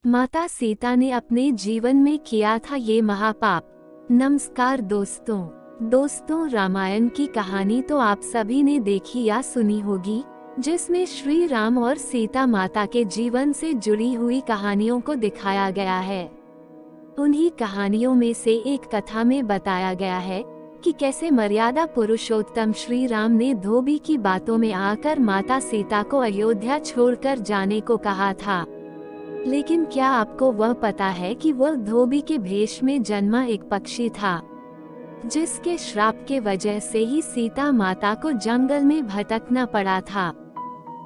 माता सीता ने अपने जीवन में किया था ये महापाप। नमस्कार दोस्तों, रामायण की कहानी तो आप सभी ने देखी या सुनी होगी, जिसमें श्री राम और सीता माता के जीवन से जुड़ी हुई कहानियों को दिखाया गया है। उन्हीं कहानियों में से एक कथा में बताया गया है कि कैसे मर्यादा पुरुषोत्तम श्री राम ने धोबी की बातों में आकर माता सीता को अयोध्या छोड़कर जाने को कहा था। लेकिन क्या आपको वह पता है कि वह धोबी के भेष में जन्मा एक पक्षी था, जिसके श्राप के वजह से ही सीता माता को जंगल में भटकना पड़ा था।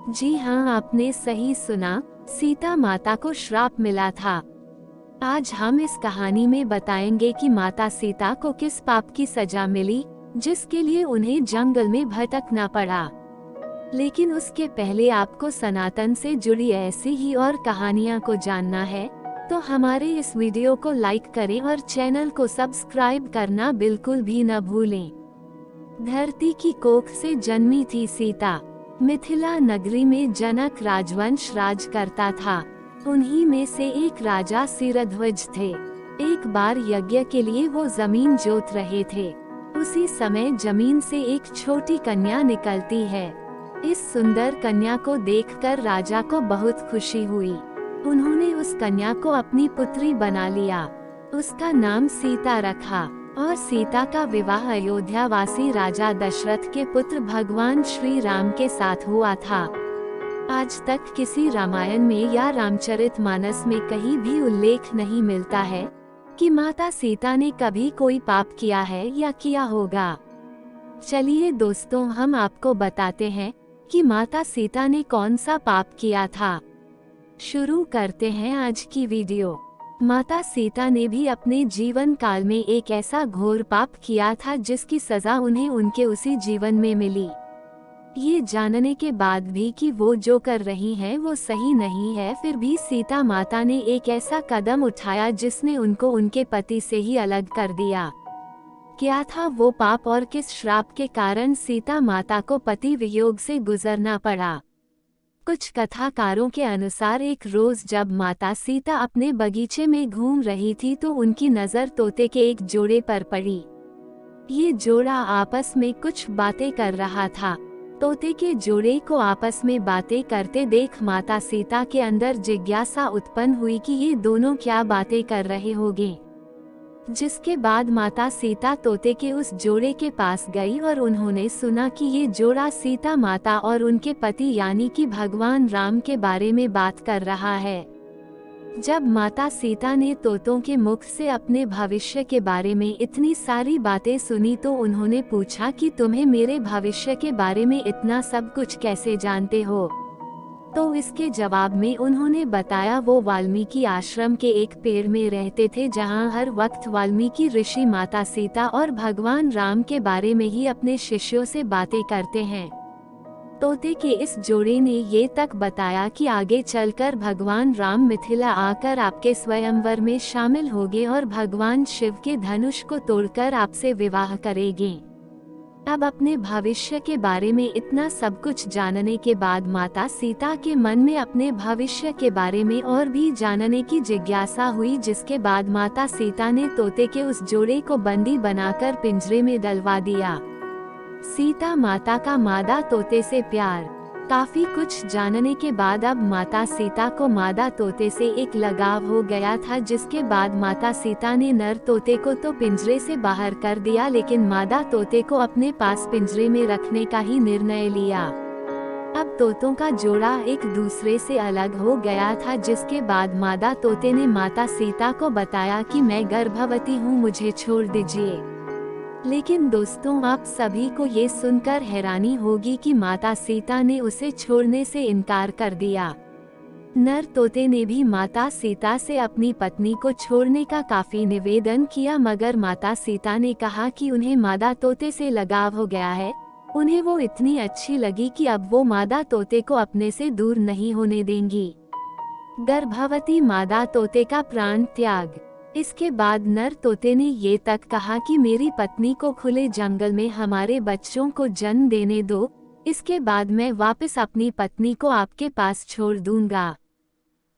जी हाँ, आपने सही सुना, सीता माता को श्राप मिला था। आज हम इस कहानी में बताएंगे कि माता सीता को किस पाप की सजा मिली, जिसके लिए उन्हें जंगल में भटकना पड़ा। लेकिन उसके पहले आपको सनातन से जुड़ी ऐसी ही और कहानियाँ को जानना है, तो हमारे इस वीडियो को लाइक करें और चैनल को सब्सक्राइब करना बिल्कुल भी न भूलें। धरती की कोख से जन्मी थी सीता। मिथिला नगरी में जनक राजवंश राज करता था। उन्हीं में से एक राजा सिरध्वज थे। एक बार यज्ञ के लिए वो जमीन जोत रहे थे। उसी समय जमीन से एक छोटी कन्या निकलती है। इस सुंदर कन्या को देखकर राजा को बहुत खुशी हुई। उन्होंने उस कन्या को अपनी पुत्री बना लिया। उसका नाम सीता रखा और सीता का विवाह अयोध्या वासी राजा दशरथ के पुत्र भगवान श्री राम के साथ हुआ था। आज तक किसी रामायण में या रामचरितमानस में कहीं भी उल्लेख नहीं मिलता है कि माता सीता ने कभी कोई पाप किया है या किया होगा। चलिए दोस्तों, हम आपको बताते हैं कि माता सीता ने कौन सा पाप किया था। शुरू करते हैं आज की वीडियो। माता सीता ने भी अपने जीवन काल में एक ऐसा घोर पाप किया था जिसकी सजा उन्हें उनके उसी जीवन में मिली। ये जानने के बाद भी कि वो जो कर रही हैं वो सही नहीं है, फिर भी सीता माता ने एक ऐसा कदम उठाया जिसने उनको उनके पति से ही अलग कर दिया। क्या था वो पाप और किस श्राप के कारण सीता माता को पति वियोग से गुजरना पड़ा? कुछ कथाकारों के अनुसार एक रोज जब माता सीता अपने बगीचे में घूम रही थी तो उनकी नजर तोते के एक जोड़े पर पड़ी। ये जोड़ा आपस में कुछ बातें कर रहा था। तोते के जोड़े को आपस में बातें करते देख माता सीता के अंदर जिज्ञासा उत्पन्न हुई कि ये दोनों क्या बातें कर रहे होंगे। जिसके बाद माता सीता तोते के उस जोड़े के पास गई और उन्होंने सुना कि ये जोड़ा सीता माता और उनके पति यानी कि भगवान राम के बारे में बात कर रहा है। जब माता सीता ने तोतों के मुख से अपने भविष्य के बारे में इतनी सारी बातें सुनी तो उन्होंने पूछा कि तुम्हें मेरे भविष्य के बारे में इतना सब कुछ कैसे जानते हो? तो इसके जवाब में उन्होंने बताया वो वाल्मीकि आश्रम के एक पेड़ में रहते थे, जहां हर वक्त वाल्मीकि ऋषि माता सीता और भगवान राम के बारे में ही अपने शिष्यों से बातें करते हैं। तोते के इस जोड़े ने ये तक बताया कि आगे चलकर भगवान राम मिथिला आकर आपके स्वयंवर में शामिल होंगे और भगवान शिव के धनुष को तोड़कर आपसे विवाह करेंगे। अब अपने भविष्य के बारे में इतना सब कुछ जानने के बाद माता सीता के मन में अपने भविष्य के बारे में और भी जानने की जिज्ञासा हुई, जिसके बाद माता सीता ने तोते के उस जोड़े को बंदी बनाकर पिंजरे में डलवा दिया। सीता माता का मादा तोते से प्यार। काफी कुछ जानने के बाद अब माता सीता को मादा तोते से एक लगाव हो गया था, जिसके बाद माता सीता ने नर तोते को तो पिंजरे से बाहर कर दिया, लेकिन मादा तोते को अपने पास पिंजरे में रखने का ही निर्णय लिया। अब तोतों का जोड़ा एक दूसरे से अलग हो गया था, जिसके बाद मादा तोते ने माता सीता को बताया कि मैं गर्भवती हूँ, मुझे छोड़ दीजिए। लेकिन दोस्तों, आप सभी को ये सुनकर हैरानी होगी कि माता सीता ने उसे छोड़ने से इनकार कर दिया। नर तोते ने भी माता सीता से अपनी पत्नी को छोड़ने का काफी निवेदन किया, मगर माता सीता ने कहा कि उन्हें मादा तोते से लगाव हो गया है। उन्हें वो इतनी अच्छी लगी कि अब वो मादा तोते को अपने से दूर नहीं होने देंगी। गर्भवती मादा तोते का प्राण त्याग। इसके बाद नर तोते ने ये तक कहा कि मेरी पत्नी को खुले जंगल में हमारे बच्चों को जन्म देने दो, इसके बाद मैं वापस अपनी पत्नी को आपके पास छोड़ दूंगा।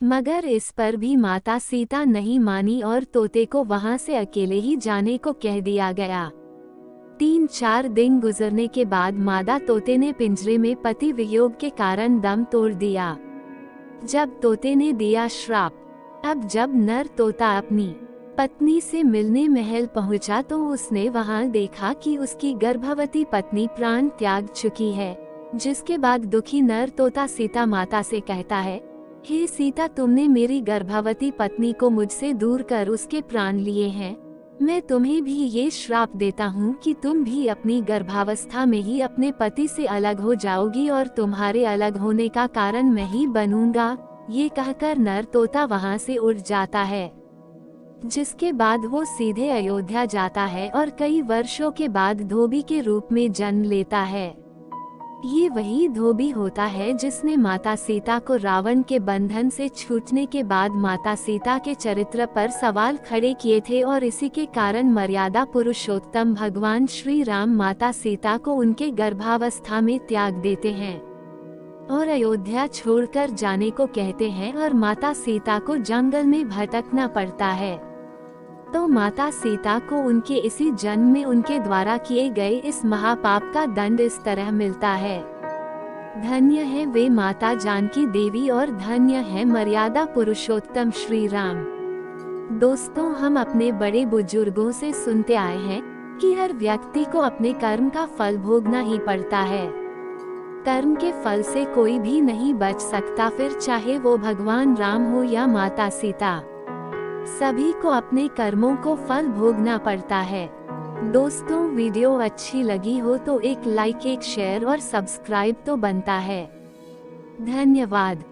मगर इस पर भी माता सीता नहीं मानी और तोते को वहां से अकेले ही जाने को कह दिया गया। 3-4 दिन गुजरने के बाद मादा तोते ने पिंजरे में पति वियोग के कारण दम तोड़ दिया। जब तोते ने दिया श्राप, अब जब नर तोता अपनी पत्नी से मिलने महल पहुंचा तो उसने वहां देखा कि उसकी गर्भवती पत्नी प्राण त्याग चुकी है। जिसके बाद दुखी नर तोता सीता माता से कहता है, हे सीता, तुमने मेरी गर्भवती पत्नी को मुझसे दूर कर उसके प्राण लिए हैं। मैं तुम्हें भी ये श्राप देता हूँ कि तुम भी अपनी गर्भावस्था में ही अपने पति से अलग हो जाओगी और तुम्हारे अलग होने का कारण मैं ही बनूंगा। ये कहकर नर तोता वहाँ से उड़ जाता है। जिसके बाद वो सीधे अयोध्या जाता है और कई वर्षों के बाद धोबी के रूप में जन्म लेता है। ये वही धोबी होता है जिसने माता सीता को रावण के बंधन से छूटने के बाद माता सीता के चरित्र पर सवाल खड़े किए थे और इसी के कारण मर्यादा पुरुषोत्तम भगवान श्री राम माता सीता को उनके गर्भावस्था में त्याग देते हैं और अयोध्या छोड़कर जाने को कहते हैं और माता सीता को जंगल में भटकना पड़ता है। तो माता सीता को उनके इसी जन्म में उनके द्वारा किए गए इस महापाप का दंड इस तरह मिलता है। धन्य है वे माता जानकी देवी और धन्य है मर्यादा पुरुषोत्तम श्री राम। दोस्तों, हम अपने बड़े बुजुर्गों से सुनते आए हैं कि हर व्यक्ति को अपने कर्म का फल भोगना ही पड़ता है। कर्म के फल से कोई भी नहीं बच सकता, फिर चाहे वो भगवान राम हो या माता सीता, सभी को अपने कर्मों को फल भोगना पड़ता है। दोस्तों, वीडियो अच्छी लगी हो तो एक लाइक, एक शेयर और सब्सक्राइब तो बनता है। धन्यवाद।